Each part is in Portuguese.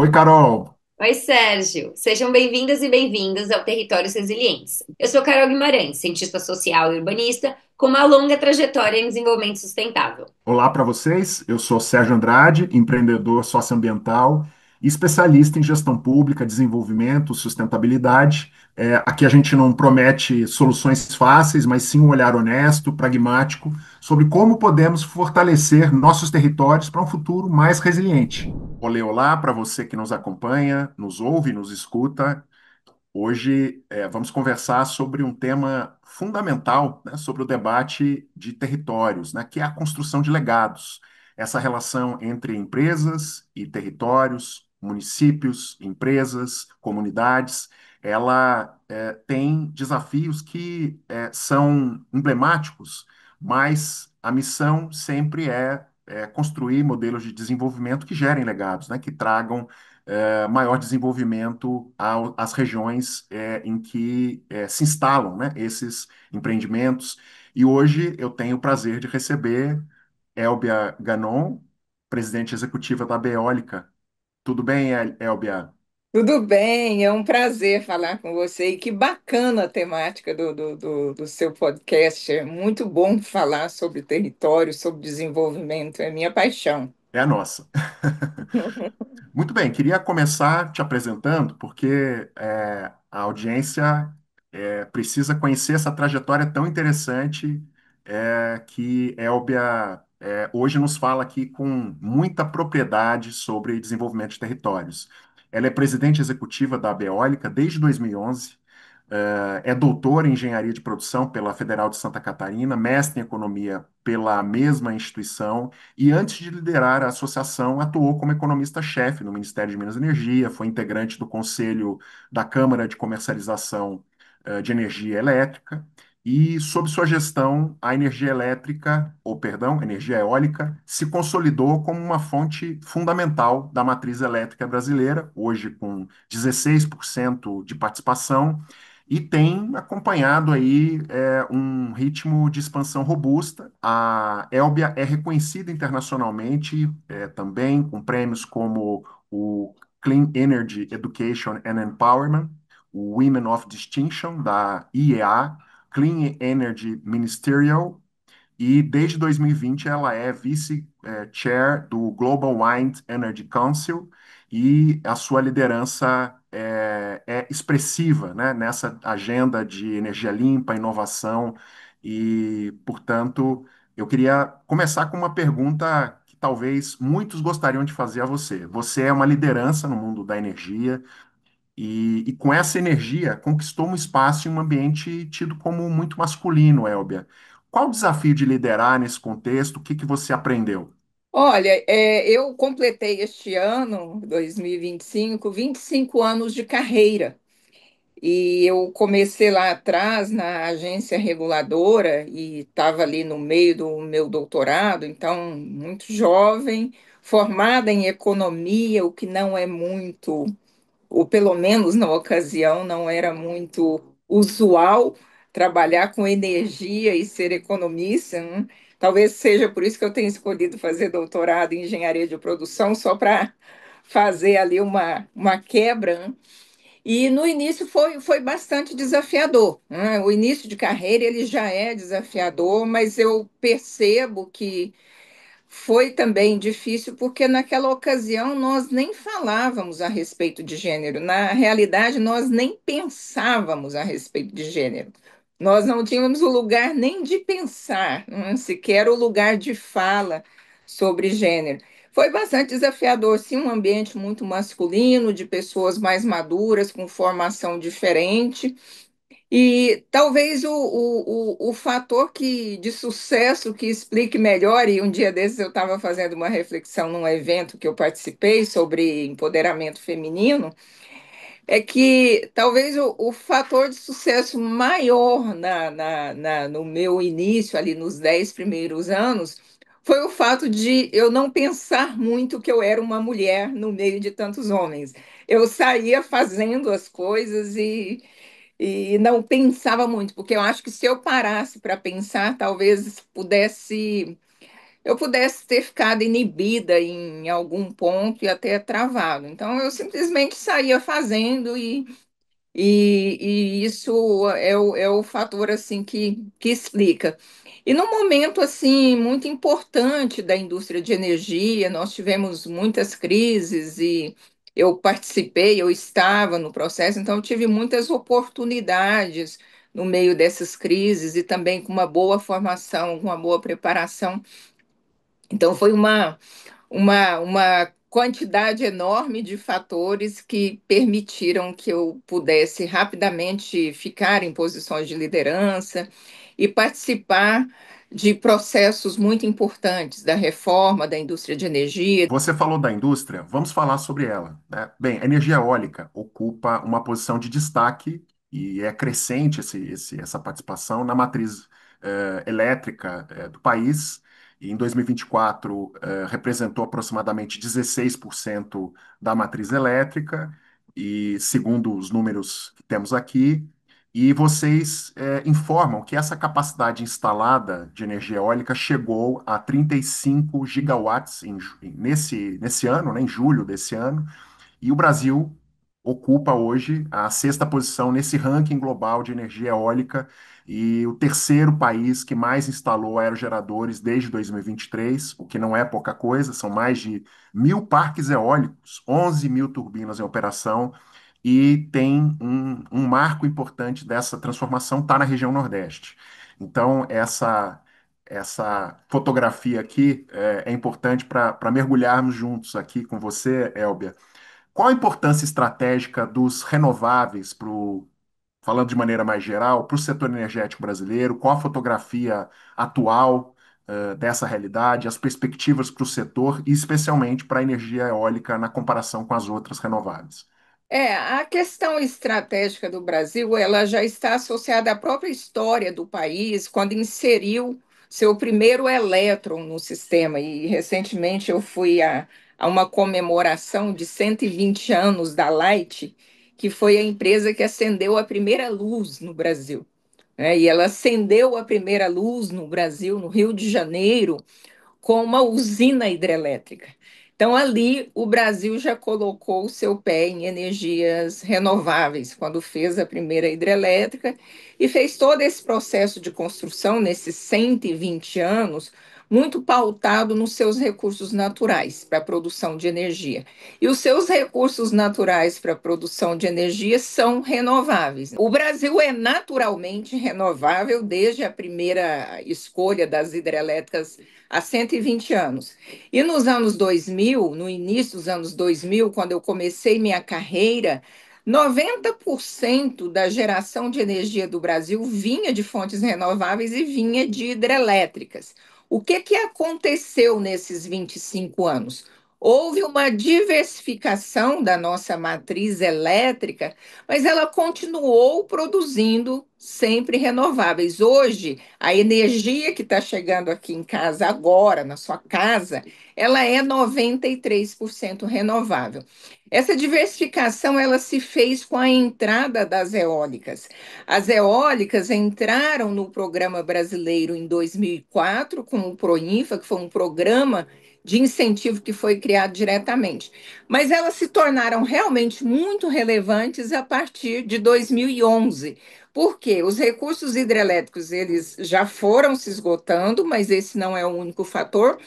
Oi, Carol. Oi, Sérgio. Sejam bem-vindas e bem-vindos ao Territórios Resilientes. Eu sou Carol Guimarães, cientista social e urbanista, com uma longa trajetória em desenvolvimento sustentável. Olá para vocês. Eu sou Sérgio Andrade, empreendedor socioambiental e especialista em gestão pública, desenvolvimento, sustentabilidade. Aqui a gente não promete soluções fáceis, mas sim um olhar honesto, pragmático sobre como podemos fortalecer nossos territórios para um futuro mais resiliente. Olê, olá para você que nos acompanha, nos ouve, nos escuta. Hoje, vamos conversar sobre um tema fundamental, né, sobre o debate de territórios, né, que é a construção de legados. Essa relação entre empresas e territórios, municípios, empresas, comunidades, ela tem desafios que são emblemáticos, mas a missão sempre é construir modelos de desenvolvimento que gerem legados, né, que tragam maior desenvolvimento às regiões em que se instalam, né, esses empreendimentos. E hoje eu tenho o prazer de receber Elbia Ganon, presidente executiva da Beólica. Tudo bem, Elbia? Tudo bem, é um prazer falar com você e que bacana a temática do seu podcast. É muito bom falar sobre território, sobre desenvolvimento, é minha paixão. É a nossa. Muito bem, queria começar te apresentando, porque a audiência precisa conhecer essa trajetória tão interessante que Elbia hoje nos fala aqui com muita propriedade sobre desenvolvimento de territórios. Ela é presidente executiva da Beólica desde 2011, é doutora em engenharia de produção pela Federal de Santa Catarina, mestre em economia pela mesma instituição e, antes de liderar a associação, atuou como economista-chefe no Ministério de Minas e Energia, foi integrante do Conselho da Câmara de Comercialização de Energia Elétrica. E, sob sua gestão, a energia elétrica, ou perdão, energia eólica, se consolidou como uma fonte fundamental da matriz elétrica brasileira, hoje com 16% de participação, e tem acompanhado aí um ritmo de expansão robusta. A Elbia é reconhecida internacionalmente também com prêmios como o Clean Energy Education and Empowerment, o Women of Distinction da IEA, Clean Energy Ministerial, e desde 2020 ela é vice-chair do Global Wind Energy Council e a sua liderança é expressiva, né, nessa agenda de energia limpa, inovação e, portanto, eu queria começar com uma pergunta que talvez muitos gostariam de fazer a você. Você é uma liderança no mundo da energia, e com essa energia conquistou um espaço em um ambiente tido como muito masculino, Elbia. Qual o desafio de liderar nesse contexto? O que que você aprendeu? Olha, eu completei este ano, 2025, 25 anos de carreira. E eu comecei lá atrás na agência reguladora e estava ali no meio do meu doutorado, então muito jovem, formada em economia, o que não é muito, ou pelo menos na ocasião não era muito usual trabalhar com energia e ser economista, né? Talvez seja por isso que eu tenho escolhido fazer doutorado em engenharia de produção, só para fazer ali uma quebra, né? E no início foi bastante desafiador, né? O início de carreira ele já é desafiador, mas eu percebo que foi também difícil porque naquela ocasião nós nem falávamos a respeito de gênero. Na realidade, nós nem pensávamos a respeito de gênero. Nós não tínhamos o lugar nem de pensar, sequer o lugar de fala sobre gênero. Foi bastante desafiador, sim, um ambiente muito masculino, de pessoas mais maduras, com formação diferente. E talvez o fator de sucesso que explique melhor, e um dia desses eu estava fazendo uma reflexão num evento que eu participei sobre empoderamento feminino, é que talvez o fator de sucesso maior no meu início, ali nos 10 primeiros anos, foi o fato de eu não pensar muito que eu era uma mulher no meio de tantos homens. Eu saía fazendo as coisas e não pensava muito, porque eu acho que se eu parasse para pensar, talvez pudesse eu pudesse ter ficado inibida em algum ponto e até travado. Então, eu simplesmente saía fazendo e isso é o fator assim que explica. E no momento assim muito importante da indústria de energia, nós tivemos muitas crises e eu participei, eu estava no processo, então eu tive muitas oportunidades no meio dessas crises e também com uma boa formação, com uma boa preparação. Então foi uma quantidade enorme de fatores que permitiram que eu pudesse rapidamente ficar em posições de liderança e participar de processos muito importantes da reforma da indústria de energia. Você falou da indústria, vamos falar sobre ela, né? Bem, a energia eólica ocupa uma posição de destaque e é crescente essa participação na matriz elétrica do país. E em 2024, representou aproximadamente 16% da matriz elétrica, e segundo os números que temos aqui, e vocês informam que essa capacidade instalada de energia eólica chegou a 35 gigawatts nesse ano, né, em julho desse ano, e o Brasil ocupa hoje a sexta posição nesse ranking global de energia eólica e o terceiro país que mais instalou aerogeradores desde 2023, o que não é pouca coisa, são mais de 1.000 parques eólicos, 11 mil turbinas em operação, e tem um marco importante dessa transformação, está na região Nordeste. Então, essa fotografia aqui é importante para mergulharmos juntos aqui com você, Elbia. Qual a importância estratégica dos renováveis falando de maneira mais geral, para o setor energético brasileiro? Qual a fotografia atual, dessa realidade, as perspectivas para o setor e especialmente para a energia eólica na comparação com as outras renováveis? A questão estratégica do Brasil, ela já está associada à própria história do país, quando inseriu seu primeiro elétron no sistema. E recentemente eu fui a uma comemoração de 120 anos da Light, que foi a empresa que acendeu a primeira luz no Brasil, né? E ela acendeu a primeira luz no Brasil, no Rio de Janeiro, com uma usina hidrelétrica. Então, ali, o Brasil já colocou o seu pé em energias renováveis, quando fez a primeira hidrelétrica e fez todo esse processo de construção, nesses 120 anos, muito pautado nos seus recursos naturais para a produção de energia. E os seus recursos naturais para a produção de energia são renováveis. O Brasil é naturalmente renovável desde a primeira escolha das hidrelétricas há 120 anos. E nos anos 2000, no início dos anos 2000, quando eu comecei minha carreira, 90% da geração de energia do Brasil vinha de fontes renováveis e vinha de hidrelétricas. O que aconteceu nesses 25 anos? Houve uma diversificação da nossa matriz elétrica, mas ela continuou produzindo sempre renováveis. Hoje, a energia que está chegando aqui em casa agora, na sua casa, ela é 93% renovável. Essa diversificação ela se fez com a entrada das eólicas. As eólicas entraram no programa brasileiro em 2004 com o Proinfa, que foi um programa de incentivo que foi criado diretamente. Mas elas se tornaram realmente muito relevantes a partir de 2011. Porque os recursos hidrelétricos eles já foram se esgotando, mas esse não é o único fator.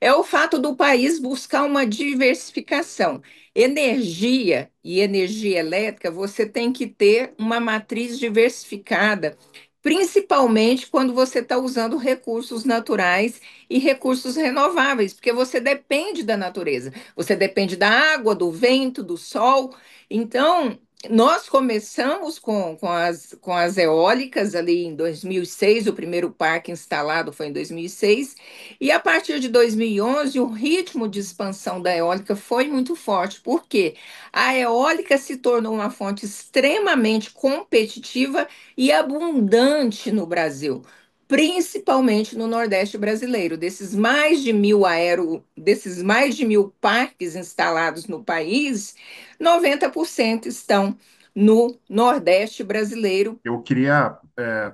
É o fato do país buscar uma diversificação. Energia e energia elétrica, você tem que ter uma matriz diversificada, principalmente quando você está usando recursos naturais e recursos renováveis, porque você depende da natureza, você depende da água, do vento, do sol. Então, nós começamos com as eólicas ali em 2006, o primeiro parque instalado foi em 2006, e a partir de 2011 o ritmo de expansão da eólica foi muito forte, porque a eólica se tornou uma fonte extremamente competitiva e abundante no Brasil. Principalmente no Nordeste brasileiro, desses mais de 1.000 parques instalados no país, 90% estão no Nordeste brasileiro. Eu queria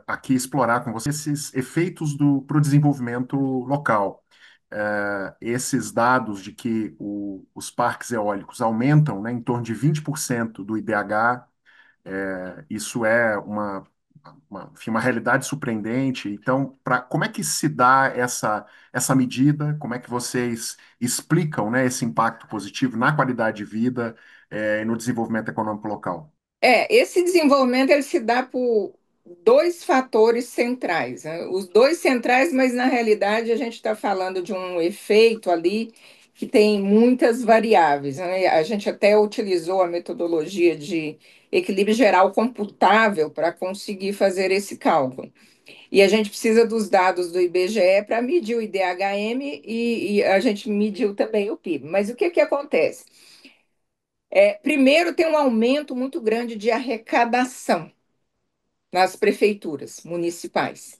aqui explorar com você esses efeitos para o desenvolvimento local. esses dados de que os parques eólicos aumentam, né, em torno de 20% do IDH. Isso é enfim, uma realidade surpreendente. Então, como é que se dá essa medida? Como é que vocês explicam, né, esse impacto positivo na qualidade de vida, e no desenvolvimento econômico local? Esse desenvolvimento ele se dá por dois fatores centrais, né? Os dois centrais, mas na realidade a gente está falando de um efeito ali que tem muitas variáveis, né? A gente até utilizou a metodologia de equilíbrio geral computável para conseguir fazer esse cálculo. E a gente precisa dos dados do IBGE para medir o IDHM e a gente mediu também o PIB. Mas o que que acontece? Primeiro, tem um aumento muito grande de arrecadação nas prefeituras municipais.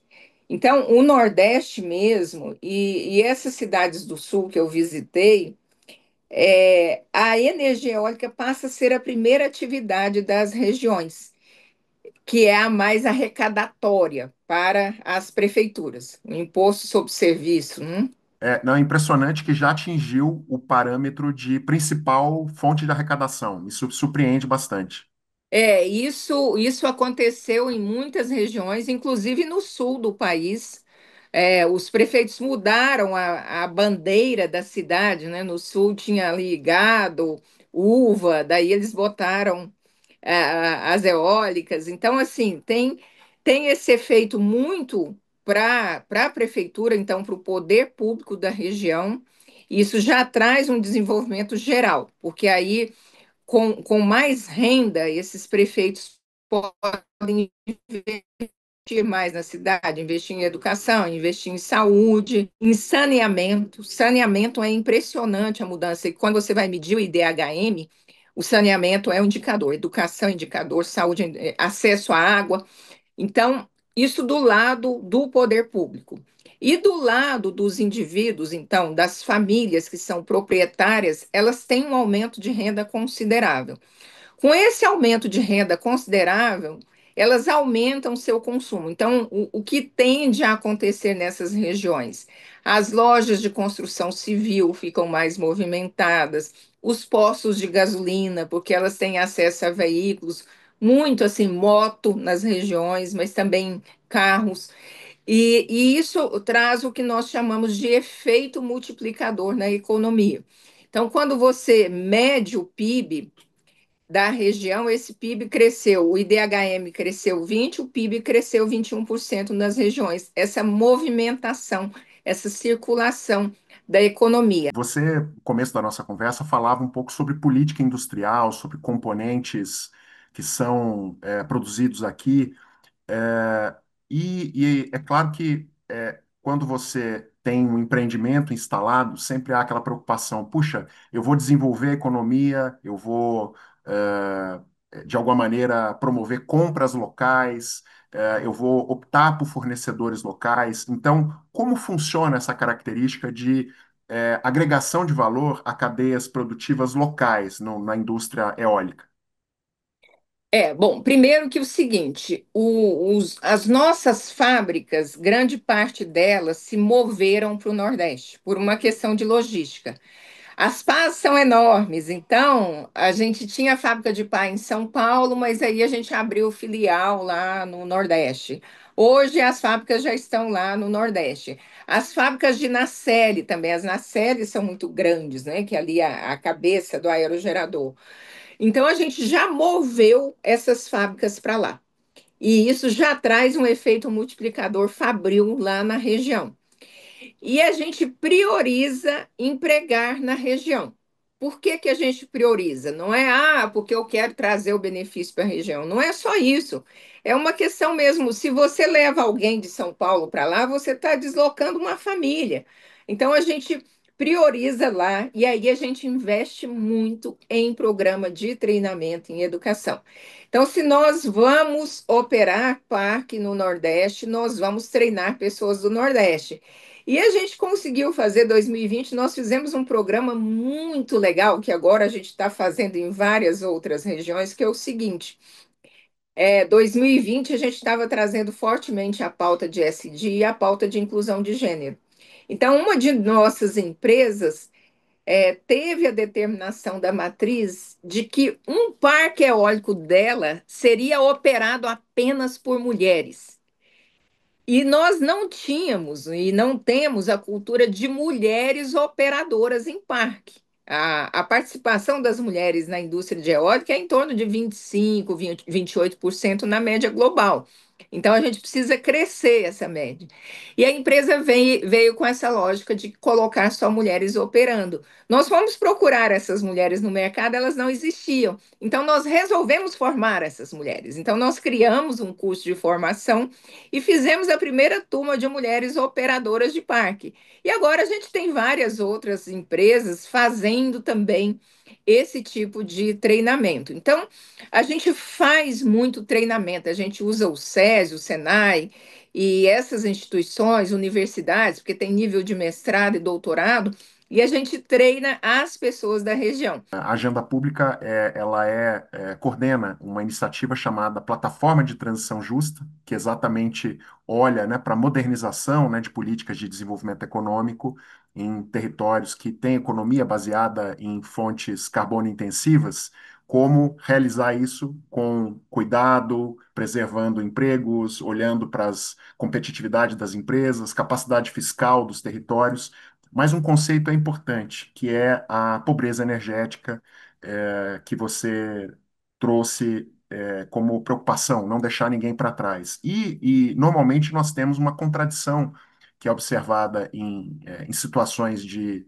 Então, o Nordeste mesmo, e essas cidades do Sul que eu visitei, a energia eólica passa a ser a primeira atividade das regiões, que é a mais arrecadatória para as prefeituras. O imposto sobre serviço, né? Não, é impressionante que já atingiu o parâmetro de principal fonte de arrecadação. Isso surpreende bastante. Isso aconteceu em muitas regiões, inclusive no sul do país. Os prefeitos mudaram a bandeira da cidade, né? No sul tinha ali gado, uva, daí eles botaram as eólicas. Então, assim, tem esse efeito muito para a prefeitura, então, para o poder público da região. Isso já traz um desenvolvimento geral, porque aí com mais renda, esses prefeitos podem investir mais na cidade, investir em educação, investir em saúde, em saneamento. Saneamento é impressionante a mudança. E quando você vai medir o IDHM, o saneamento é um indicador, educação é indicador, saúde, acesso à água. Então, isso do lado do poder público. E do lado dos indivíduos, então, das famílias que são proprietárias, elas têm um aumento de renda considerável. Com esse aumento de renda considerável, elas aumentam seu consumo. Então, o que tende a acontecer nessas regiões? As lojas de construção civil ficam mais movimentadas, os postos de gasolina, porque elas têm acesso a veículos, muito assim, moto nas regiões, mas também carros. E isso traz o que nós chamamos de efeito multiplicador na economia. Então, quando você mede o PIB, da região, esse PIB cresceu, o IDHM cresceu 20, o PIB cresceu 21% nas regiões. Essa movimentação, essa circulação da economia. Você, no começo da nossa conversa, falava um pouco sobre política industrial, sobre componentes que são produzidos aqui. É, e é claro que quando você tem um empreendimento instalado, sempre há aquela preocupação: puxa, eu vou desenvolver a economia, eu vou, de alguma maneira, promover compras locais, eu vou optar por fornecedores locais. Então, como funciona essa característica de agregação de valor a cadeias produtivas locais na indústria eólica? Bom, primeiro que o seguinte, as nossas fábricas, grande parte delas se moveram para o Nordeste, por uma questão de logística. As pás são enormes, então a gente tinha a fábrica de pá em São Paulo, mas aí a gente abriu filial lá no Nordeste. Hoje as fábricas já estão lá no Nordeste. As fábricas de nacelle também, as nacelles são muito grandes, né? Que é ali a cabeça do aerogerador. Então a gente já moveu essas fábricas para lá. E isso já traz um efeito multiplicador fabril lá na região. E a gente prioriza empregar na região. Por que que a gente prioriza? Não é, porque eu quero trazer o benefício para a região. Não é só isso. É uma questão mesmo. Se você leva alguém de São Paulo para lá, você está deslocando uma família. Então a gente prioriza lá e aí a gente investe muito em programa de treinamento em educação. Então, se nós vamos operar parque no Nordeste, nós vamos treinar pessoas do Nordeste. E a gente conseguiu fazer 2020, nós fizemos um programa muito legal, que agora a gente está fazendo em várias outras regiões, que é o seguinte: 2020 a gente estava trazendo fortemente a pauta de SD e a pauta de inclusão de gênero. Então, uma de nossas empresas teve a determinação da matriz de que um parque eólico dela seria operado apenas por mulheres. E nós não tínhamos e não temos a cultura de mulheres operadoras em parque. A participação das mulheres na indústria de eólica é em torno de 25, 20, 28% na média global. Então, a gente precisa crescer essa média. E a empresa veio com essa lógica de colocar só mulheres operando. Nós fomos procurar essas mulheres no mercado, elas não existiam. Então, nós resolvemos formar essas mulheres. Então, nós criamos um curso de formação e fizemos a primeira turma de mulheres operadoras de parque. E agora a gente tem várias outras empresas fazendo também esse tipo de treinamento. Então, a gente faz muito treinamento, a gente usa o SESI, o Senai e essas instituições, universidades, porque tem nível de mestrado e doutorado, e a gente treina as pessoas da região. A agenda pública, ela coordena uma iniciativa chamada Plataforma de Transição Justa, que exatamente olha, né, para a modernização, né, de políticas de desenvolvimento econômico em territórios que têm economia baseada em fontes carbono intensivas, como realizar isso com cuidado, preservando empregos, olhando para as competitividade das empresas, capacidade fiscal dos territórios. Mas um conceito é importante, que é a pobreza energética, que você trouxe como preocupação, não deixar ninguém para trás. Normalmente nós temos uma contradição que é observada em situações de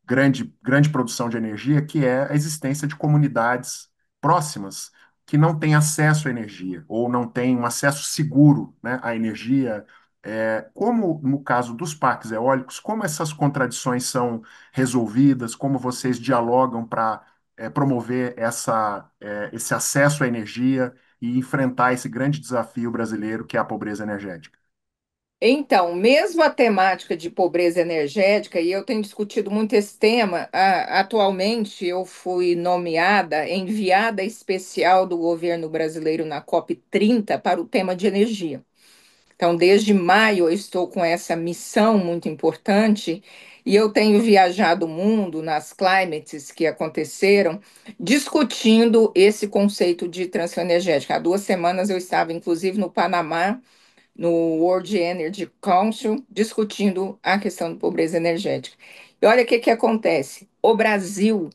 grande produção de energia, que é a existência de comunidades próximas que não têm acesso à energia, ou não têm um acesso seguro, né, à energia. Como no caso dos parques eólicos, como essas contradições são resolvidas, como vocês dialogam para promover esse acesso à energia e enfrentar esse grande desafio brasileiro que é a pobreza energética? Então, mesmo a temática de pobreza energética, e eu tenho discutido muito esse tema, atualmente eu fui nomeada enviada especial do governo brasileiro na COP30 para o tema de energia. Então, desde maio eu estou com essa missão muito importante e eu tenho viajado o mundo nas climates que aconteceram, discutindo esse conceito de transição energética. Há 2 semanas eu estava, inclusive, no Panamá no World Energy Council, discutindo a questão da pobreza energética. E olha o que que acontece. O Brasil,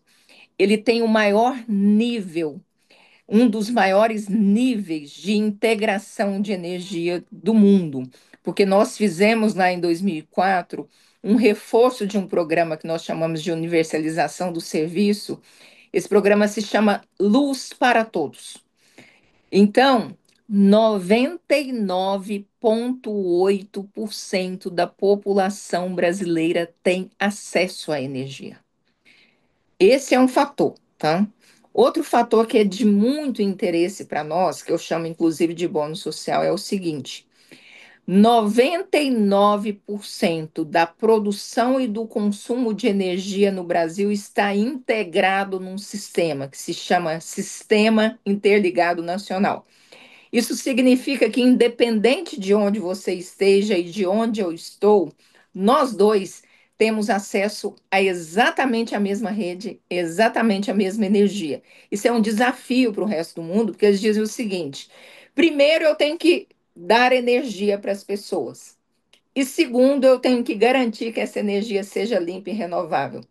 ele tem o maior nível, um dos maiores níveis de integração de energia do mundo, porque nós fizemos lá em 2004 um reforço de um programa que nós chamamos de universalização do serviço. Esse programa se chama Luz para Todos. Então, 99,8% da população brasileira tem acesso à energia. Esse é um fator, tá? Outro fator que é de muito interesse para nós, que eu chamo inclusive de bônus social, é o seguinte: 99% da produção e do consumo de energia no Brasil está integrado num sistema que se chama Sistema Interligado Nacional. Isso significa que, independente de onde você esteja e de onde eu estou, nós dois temos acesso a exatamente a mesma rede, exatamente a mesma energia. Isso é um desafio para o resto do mundo, porque eles dizem o seguinte: primeiro, eu tenho que dar energia para as pessoas. E segundo, eu tenho que garantir que essa energia seja limpa e renovável.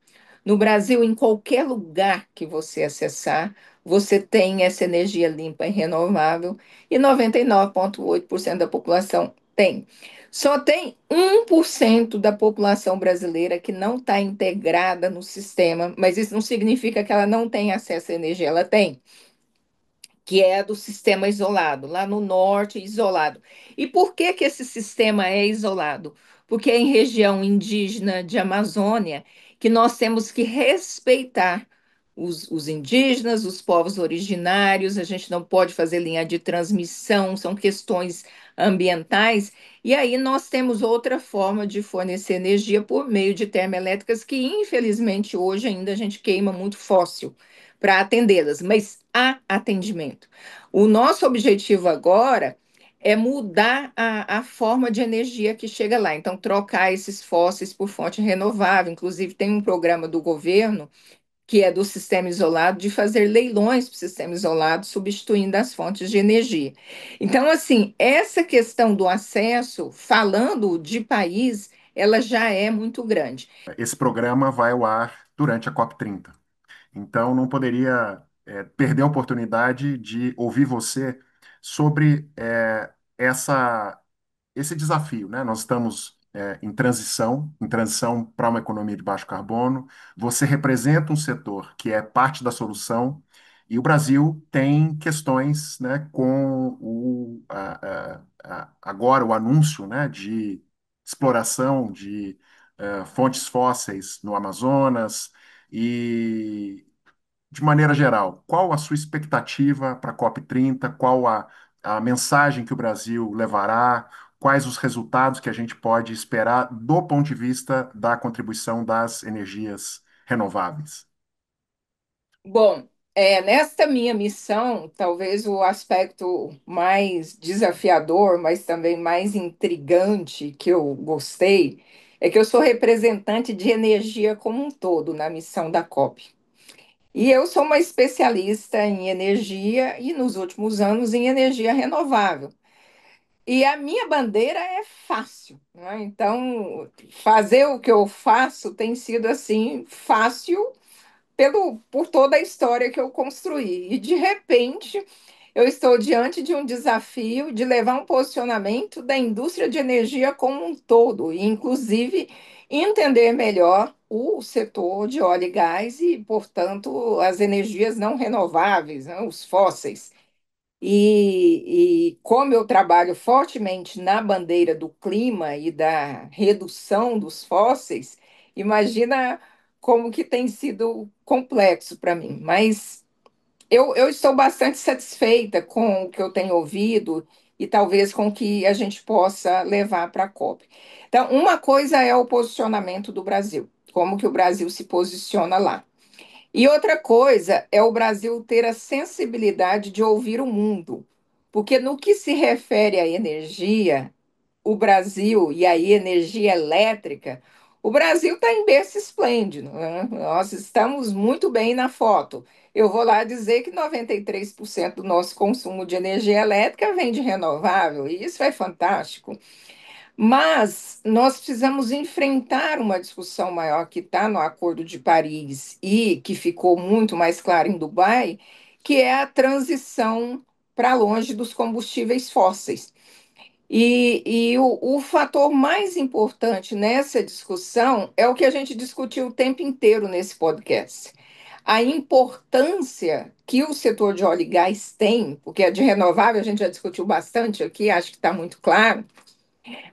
No Brasil, em qualquer lugar que você acessar, você tem essa energia limpa e renovável, e 99,8% da população tem. Só tem 1% da população brasileira que não está integrada no sistema, mas isso não significa que ela não tem acesso à energia, ela tem, que é do sistema isolado, lá no norte, isolado. E por que que esse sistema é isolado? Porque é em região indígena de Amazônia que nós temos que respeitar os indígenas, os povos originários, a gente não pode fazer linha de transmissão, são questões ambientais, e aí nós temos outra forma de fornecer energia por meio de termoelétricas que, infelizmente, hoje ainda a gente queima muito fóssil para atendê-las, mas há atendimento. O nosso objetivo agora é mudar a forma de energia que chega lá. Então, trocar esses fósseis por fonte renovável. Inclusive, tem um programa do governo que é do sistema isolado, de fazer leilões para o sistema isolado, substituindo as fontes de energia. Então, assim, essa questão do acesso, falando de país, ela já é muito grande. Esse programa vai ao ar durante a COP30. Então, não poderia perder a oportunidade de ouvir você sobre esse desafio, né? Nós estamos em transição para uma economia de baixo carbono. Você representa um setor que é parte da solução e o Brasil tem questões, né, com agora o anúncio, né, de exploração de fontes fósseis no Amazonas e de maneira geral, qual a sua expectativa para a COP30? Qual a mensagem que o Brasil levará? Quais os resultados que a gente pode esperar do ponto de vista da contribuição das energias renováveis? Bom, nesta minha missão, talvez o aspecto mais desafiador, mas também mais intrigante que eu gostei, é que eu sou representante de energia como um todo na missão da COP. E eu sou uma especialista em energia e, nos últimos anos, em energia renovável. E a minha bandeira é fácil, né? Então, fazer o que eu faço tem sido assim fácil por toda a história que eu construí. E de repente, eu estou diante de um desafio de levar um posicionamento da indústria de energia como um todo, e inclusive entender melhor o setor de óleo e gás e, portanto, as energias não renováveis, né, os fósseis. E como eu trabalho fortemente na bandeira do clima e da redução dos fósseis, imagina como que tem sido complexo para mim. Mas eu estou bastante satisfeita com o que eu tenho ouvido e talvez com o que a gente possa levar para a COP. Então, uma coisa é o posicionamento do Brasil, como que o Brasil se posiciona lá. E outra coisa é o Brasil ter a sensibilidade de ouvir o mundo, porque no que se refere à energia, o Brasil, e aí energia elétrica, o Brasil está em berço esplêndido, né? Nós estamos muito bem na foto. Eu vou lá dizer que 93% do nosso consumo de energia elétrica vem de renovável, e isso é fantástico. Mas nós precisamos enfrentar uma discussão maior que está no Acordo de Paris e que ficou muito mais clara em Dubai, que é a transição para longe dos combustíveis fósseis. E o fator mais importante nessa discussão é o que a gente discutiu o tempo inteiro nesse podcast. A importância que o setor de óleo e gás tem, porque a de renovável a gente já discutiu bastante aqui, acho que está muito claro,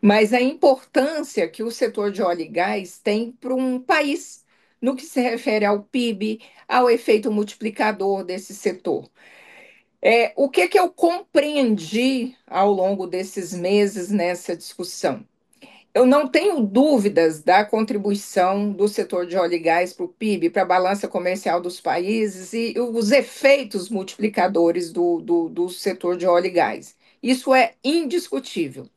mas a importância que o setor de óleo e gás tem para um país, no que se refere ao PIB, ao efeito multiplicador desse setor. O que que eu compreendi ao longo desses meses nessa discussão? Eu não tenho dúvidas da contribuição do setor de óleo e gás para o PIB, para a balança comercial dos países e os efeitos multiplicadores do setor de óleo e gás. Isso é indiscutível.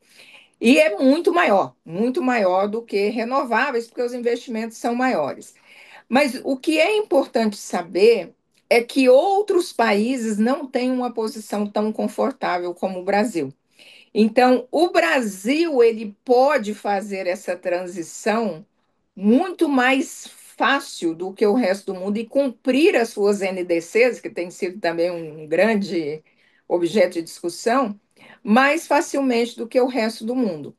E é muito maior do que renováveis, porque os investimentos são maiores. Mas o que é importante saber é que outros países não têm uma posição tão confortável como o Brasil. Então, o Brasil ele pode fazer essa transição muito mais fácil do que o resto do mundo e cumprir as suas NDCs, que tem sido também um grande objeto de discussão, mais facilmente do que o resto do mundo.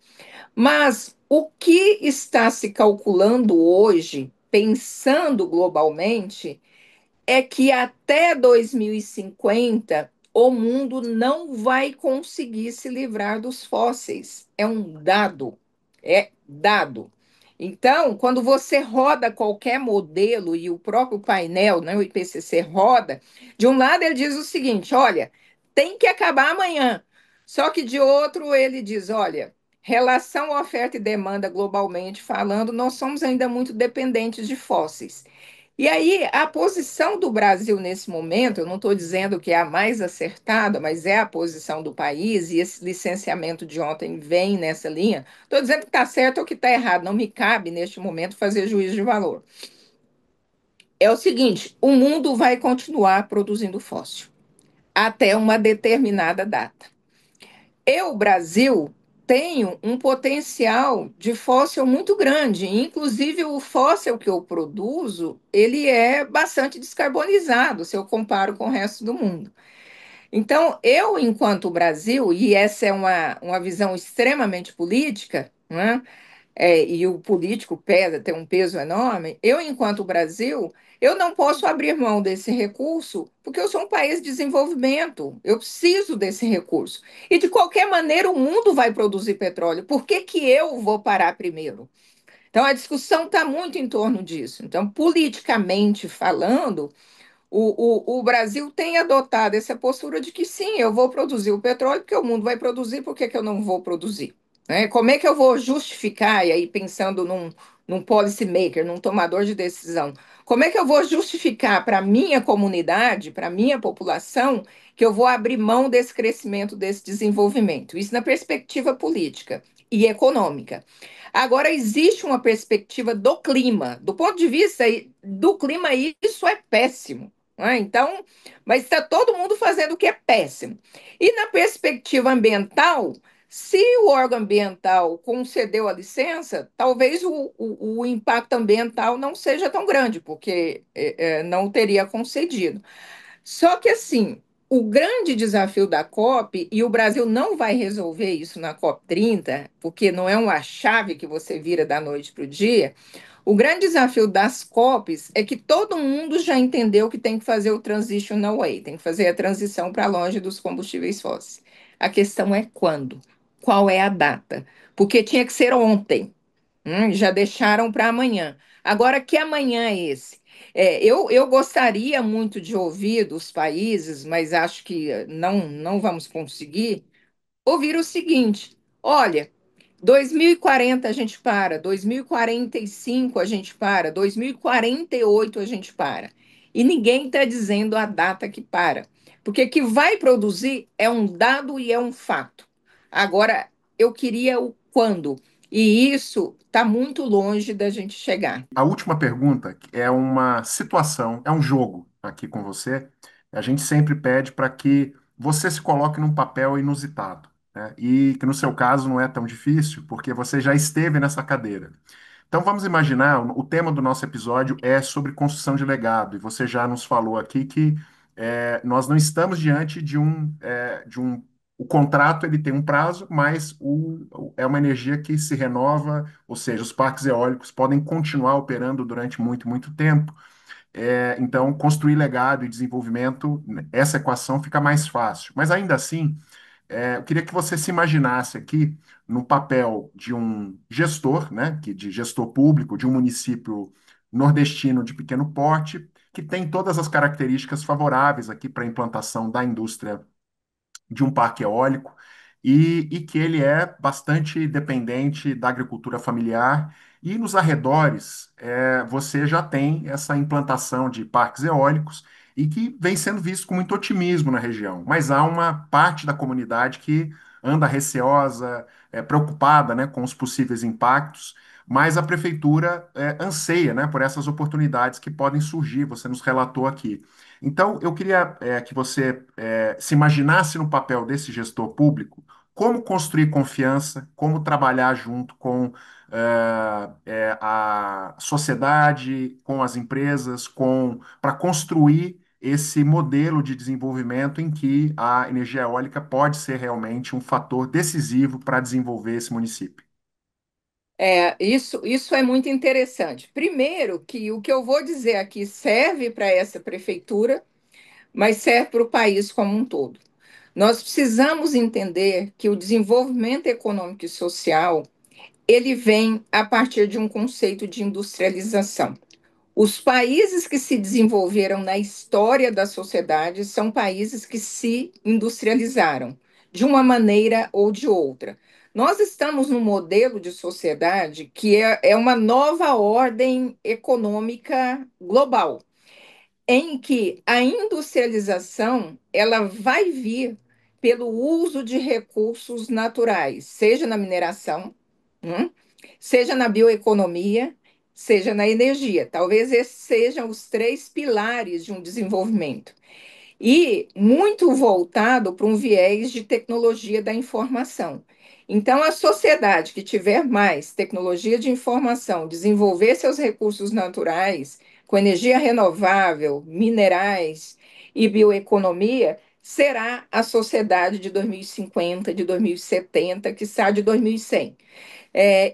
Mas o que está se calculando hoje, pensando globalmente, é que até 2050 o mundo não vai conseguir se livrar dos fósseis. É um dado. É dado. Então, quando você roda qualquer modelo e o próprio painel, né, o IPCC roda, de um lado ele diz o seguinte: olha, tem que acabar amanhã. Só que de outro ele diz: olha, relação oferta e demanda globalmente falando, nós somos ainda muito dependentes de fósseis. E aí, a posição do Brasil nesse momento, eu não estou dizendo que é a mais acertada, mas é a posição do país, e esse licenciamento de ontem vem nessa linha. Estou dizendo que está certo ou que está errado, não me cabe neste momento fazer juízo de valor. É o seguinte: o mundo vai continuar produzindo fóssil até uma determinada data. Eu, Brasil, tenho um potencial de fóssil muito grande. Inclusive, o fóssil que eu produzo, ele é bastante descarbonizado, se eu comparo com o resto do mundo. Então, eu, enquanto Brasil, e essa é uma visão extremamente política, né? E o político pesa, tem um peso enorme, eu, enquanto Brasil, eu não posso abrir mão desse recurso, porque eu sou um país de desenvolvimento, eu preciso desse recurso. E, de qualquer maneira, o mundo vai produzir petróleo, por que que eu vou parar primeiro? Então, a discussão está muito em torno disso. Então, politicamente falando, o Brasil tem adotado essa postura de que sim, eu vou produzir o petróleo, porque o mundo vai produzir, por que que eu não vou produzir? Né? Como é que eu vou justificar, e aí pensando num policy maker, num tomador de decisão, como é que eu vou justificar para a minha comunidade, para a minha população, que eu vou abrir mão desse crescimento, desse desenvolvimento? Isso na perspectiva política e econômica. Agora, existe uma perspectiva do clima. Do ponto de vista do clima, isso é péssimo. Né? Então, mas está todo mundo fazendo o que é péssimo. E na perspectiva ambiental, se o órgão ambiental concedeu a licença, talvez o impacto ambiental não seja tão grande, porque não teria concedido. Só que, assim, o grande desafio da COP, e o Brasil não vai resolver isso na COP 30, porque não é uma chave que você vira da noite para o dia. O grande desafio das COPs é que todo mundo já entendeu que tem que fazer o transition away, tem que fazer a transição para longe dos combustíveis fósseis. A questão é quando, qual é a data, porque tinha que ser ontem. Já deixaram para amanhã. Agora, que amanhã é esse? Eu gostaria muito de ouvir dos países, mas acho que não vamos conseguir, ouvir o seguinte: olha, 2040 a gente para, 2045 a gente para, 2048 a gente para. E ninguém está dizendo a data que para. Porque que vai produzir é um dado e é um fato. Agora, eu queria o quando. E isso está muito longe da gente chegar. A última pergunta é uma situação, é um jogo aqui com você. A gente sempre pede para que você se coloque num papel inusitado, né? E que no seu caso não é tão difícil, porque você já esteve nessa cadeira. Então vamos imaginar, o tema do nosso episódio é sobre construção de legado, e você já nos falou aqui que nós não estamos diante de um. O contrato ele tem um prazo, mas é uma energia que se renova, ou seja, os parques eólicos podem continuar operando durante muito, muito tempo. Então, construir legado e desenvolvimento, essa equação fica mais fácil. Mas ainda assim, eu queria que você se imaginasse aqui no papel de um gestor, né, de gestor público de um município nordestino de pequeno porte, que tem todas as características favoráveis aqui para a implantação da indústria de um parque eólico e que ele é bastante dependente da agricultura familiar. E nos arredores, você já tem essa implantação de parques eólicos e que vem sendo visto com muito otimismo na região. Mas há uma parte da comunidade que anda receosa, preocupada, né, com os possíveis impactos. Mas a prefeitura anseia, né, por essas oportunidades que podem surgir. Você nos relatou aqui. Então, eu queria que você se imaginasse no papel desse gestor público, como construir confiança, como trabalhar junto com a sociedade, com as empresas, para construir esse modelo de desenvolvimento em que a energia eólica pode ser realmente um fator decisivo para desenvolver esse município. Isso é muito interessante. Primeiro, que o que eu vou dizer aqui serve para essa prefeitura, mas serve para o país como um todo. Nós precisamos entender que o desenvolvimento econômico e social, ele vem a partir de um conceito de industrialização. Os países que se desenvolveram na história da sociedade são países que se industrializaram, de uma maneira ou de outra. Nós estamos num modelo de sociedade que é uma nova ordem econômica global, em que a industrialização ela vai vir pelo uso de recursos naturais, seja na mineração, hum, seja na bioeconomia, seja na energia. Talvez esses sejam os três pilares de um desenvolvimento. E muito voltado para um viés de tecnologia da informação. Então, a sociedade que tiver mais tecnologia de informação, desenvolver seus recursos naturais com energia renovável, minerais e bioeconomia, será a sociedade de 2050, de 2070, que está de 2100.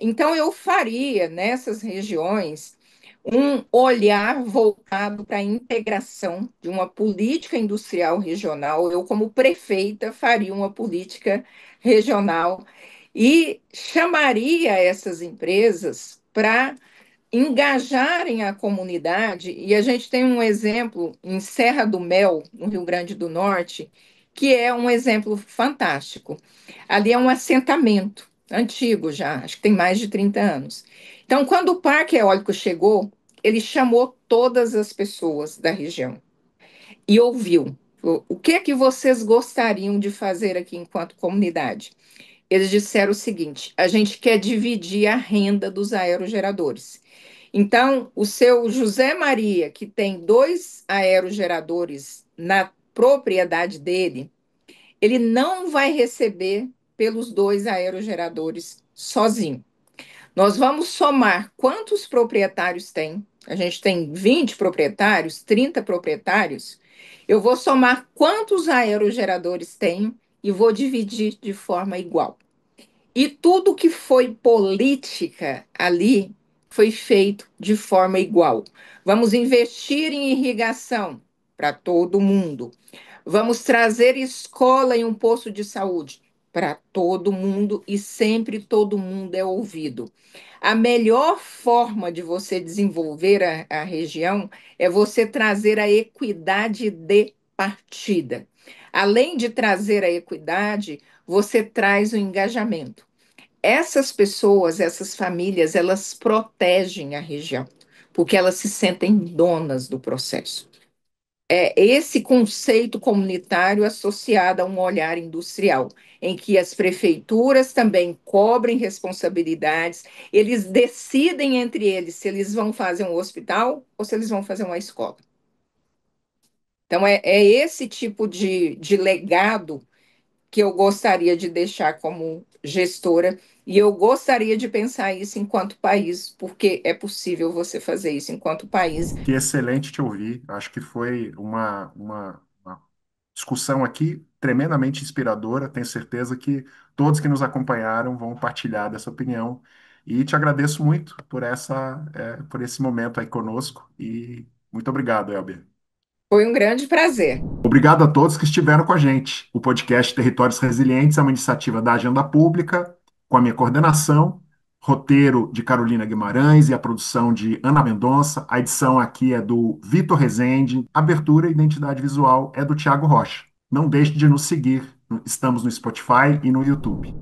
Então, eu faria nessas regiões um olhar voltado para a integração de uma política industrial regional. Eu, como prefeita, faria uma política regional e chamaria essas empresas para engajarem a comunidade. E a gente tem um exemplo em Serra do Mel, no Rio Grande do Norte, que é um exemplo fantástico. Ali é um assentamento antigo já, acho que tem mais de 30 anos. Então, quando o parque eólico chegou, ele chamou todas as pessoas da região e ouviu. O que é que vocês gostariam de fazer aqui enquanto comunidade? Eles disseram o seguinte: a gente quer dividir a renda dos aerogeradores. Então, o seu José Maria, que tem dois aerogeradores na propriedade dele, ele não vai receber pelos dois aerogeradores sozinho. Nós vamos somar quantos proprietários tem. A gente tem 20 proprietários, 30 proprietários. Eu vou somar quantos aerogeradores tem e vou dividir de forma igual. E tudo que foi política ali foi feito de forma igual. Vamos investir em irrigação para todo mundo. Vamos trazer escola e um posto de saúde para todo mundo e sempre todo mundo é ouvido. A melhor forma de você desenvolver a região é você trazer a equidade de partida. Além de trazer a equidade, você traz o engajamento. Essas pessoas, essas famílias, elas protegem a região, porque elas se sentem donas do processo. É esse conceito comunitário associado a um olhar industrial, em que as prefeituras também cobrem responsabilidades, eles decidem entre eles se eles vão fazer um hospital ou se eles vão fazer uma escola. Então, é esse tipo de legado que eu gostaria de deixar como gestora, e eu gostaria de pensar isso enquanto país, porque é possível você fazer isso enquanto país. Que excelente te ouvir. Acho que foi uma discussão aqui tremendamente inspiradora. Tenho certeza que todos que nos acompanharam vão partilhar dessa opinião. E te agradeço muito por por esse momento aí conosco. E muito obrigado, Elber. Foi um grande prazer. Obrigado a todos que estiveram com a gente. O podcast Territórios Resilientes é uma iniciativa da Agenda Pública, com a minha coordenação, roteiro de Carolina Guimarães e a produção de Ana Mendonça. A edição aqui é do Vitor Rezende, abertura e identidade visual é do Tiago Rocha. Não deixe de nos seguir. Estamos no Spotify e no YouTube.